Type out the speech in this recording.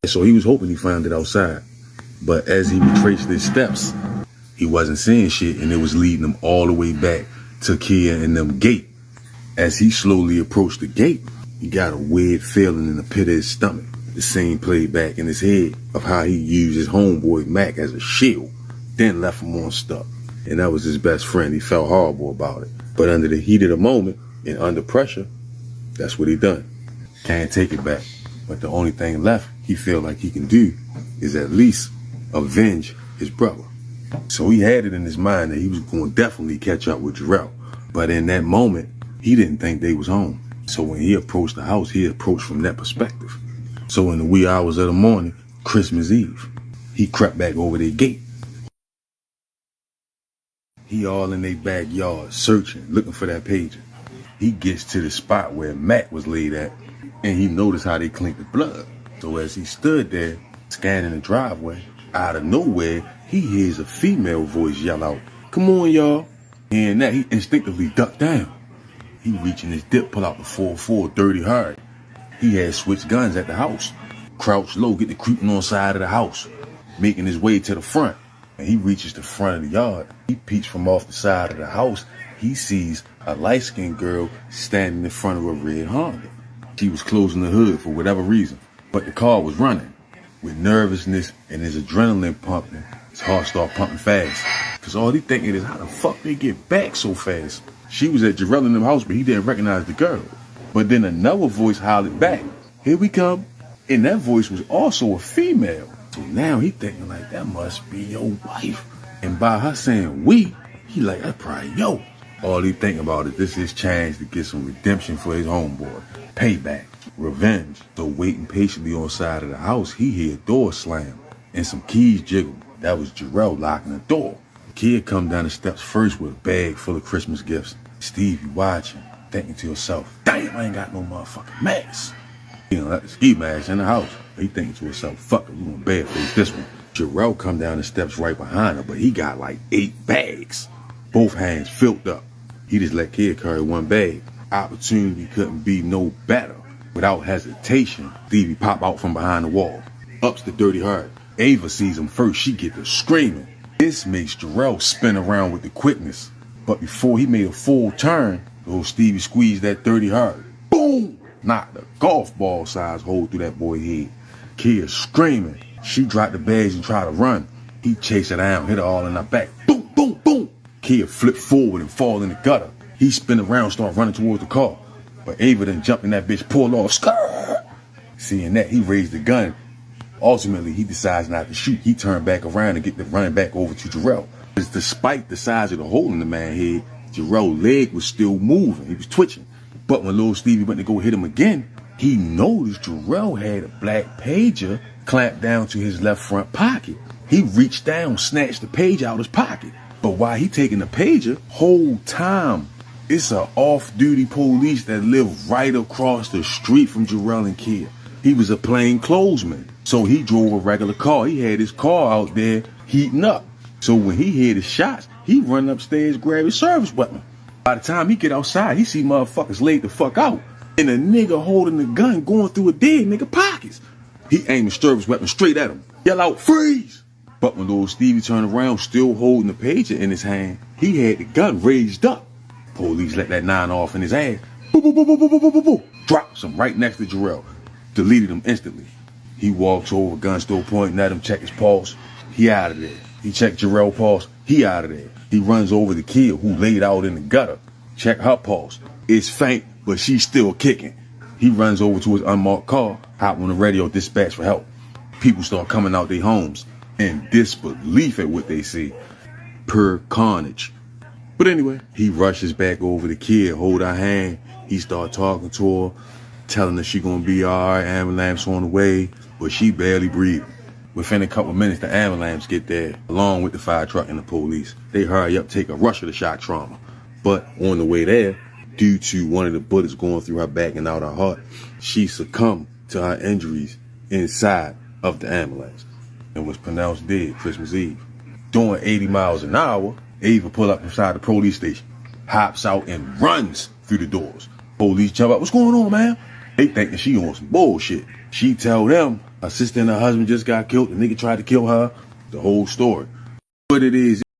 So he was hoping he found it outside. But as he retraced his steps, he wasn't seeing shit, and it was leading him all the way back to Kia and them gate. As he slowly approached the gate, he got a weird feeling in the pit of his stomach. The scene played back in his head of how he used his homeboy Mac as a shield, then left him on stuck. And that was his best friend. He felt horrible about it. But under the heat of the moment and under pressure, that's what he done. Can't take it back. But the only thing left he feel like he can do is at least avenge his brother. So he had it in his mind that he was going to definitely catch up with Jarrell. But in that moment, he didn't think they was home. So when he approached the house, he approached from that perspective. So in the wee hours of the morning, Christmas Eve, he crept back over their gate. He all in their backyard, searching, looking for that pager. He gets to the spot where Mac was laid at, and he noticed how they clinked the blood. So as he stood there, scanning the driveway, out of nowhere, he hears a female voice yell out, "Come on, y'all." And that, he instinctively ducked down. He reaching his dip, pull out the 4.4 dirty hard. He had switched guns at the house. Crouched low, get the creeping on side of the house, making his way to the front. And he reaches the front of the yard. He peeks from off the side of the house. He sees a light-skinned girl standing in front of a red Honda. She was closing the hood for whatever reason, but the car was running. With nervousness and his adrenaline pumping, his heart started pumping fast. Cause all he thinking is, how the fuck they get back so fast? She was at Jarrell in them house, but he didn't recognize the girl. But then another voice hollered back, "Here we come." And that voice was also a female. So now he thinking like, that must be your wife. And by her saying we, he like, that's probably yo. All he thinking about is this is his chance to get some redemption for his homeboy. Payback. Revenge. So waiting patiently on the side of the house, he hear a door slam and some keys jiggle. That was Jarrell locking the door. The kid come down the steps first with a bag full of Christmas gifts. Steve, you watching, thinking to yourself, damn, I ain't got no motherfucking mask. You know, that ski mask in the house. He thinking to himself, fuck it, we gonna bad face this one. Jarrell come down the steps right behind her, but he got like 8 bags. Both hands filled up. He just let kid carry one bag. Opportunity couldn't be no better. Without hesitation, Stevie pop out from behind the wall. Ups the dirty heart. Ava sees him first. She get to screaming. This makes Jarrell spin around with the quickness. But before he made a full turn, old Stevie squeezed that dirty heart. Boom! Knocked a golf ball size hole through that boy's head. Kid screaming. She dropped the bags and tried to run. He chased her down, hit her all in her back. Boom, boom, boom. Kid flipped forward and fall in the gutter. He spin around, start running towards the car. But Ava then jumped in that bitch, pulled off. Skirt. Seeing that, he raised the gun. Ultimately, he decides not to shoot. He turned back around and get the running back over to Jarrell. Because despite the size of the hole in the man's head, Jarrell's leg was still moving. He was twitching. But when little Stevie went to go hit him again, he noticed Jarrell had a black pager clamped down to his left front pocket. He reached down, snatched the page out of his pocket. But while he taking the pager, whole time, it's a off-duty police that live right across the street from Jarrell and Kia. He was a plainclothesman, so he drove a regular car. He had his car out there heating up. So when he heard the shots, he run upstairs, grab his service weapon. By the time he get outside, he see motherfuckers laid the fuck out. And a nigga holding the gun going through a dead nigga pockets. He aimed his service weapon straight at him. Yell out, freeze! But when little Stevie turned around, still holding the pager in his hand, he had the gun raised up. Police let that 9 off in his ass. Boo, boo, boo, boo, boo, boo, boo, boo. Drops him right next to Jarrell. Deleted him instantly. He walks over, gun still pointing at him, check his pulse. He out of there. He checked Jarrell's pulse. He out of there. He runs over the kid who laid out in the gutter. Check her pulse. It's faint, but she's still kicking. He runs over to his unmarked car, hop on the radio, dispatch for help. People start coming out their homes in disbelief at what they see. Pure carnage. But anyway, he rushes back over the kid, hold her hand. He start talking to her, telling her she gonna be all right, ambulance on the way, but she barely breathing. Within a couple minutes, the ambulance get there, along with the fire truck and the police. They hurry up, take a rush of the shock trauma. But on the way there, due to one of the bullets going through her back and out her heart, she succumbed to her injuries inside of the ambulance and was pronounced dead Christmas Eve. Doing 80 miles an hour, Ava pull up inside the police station, hops out and runs through the doors. Police jump up, what's going on, man? They thinking she on some bullshit. She tell them Her sister and her husband just got killed. The nigga tried to kill her. The whole story. What it is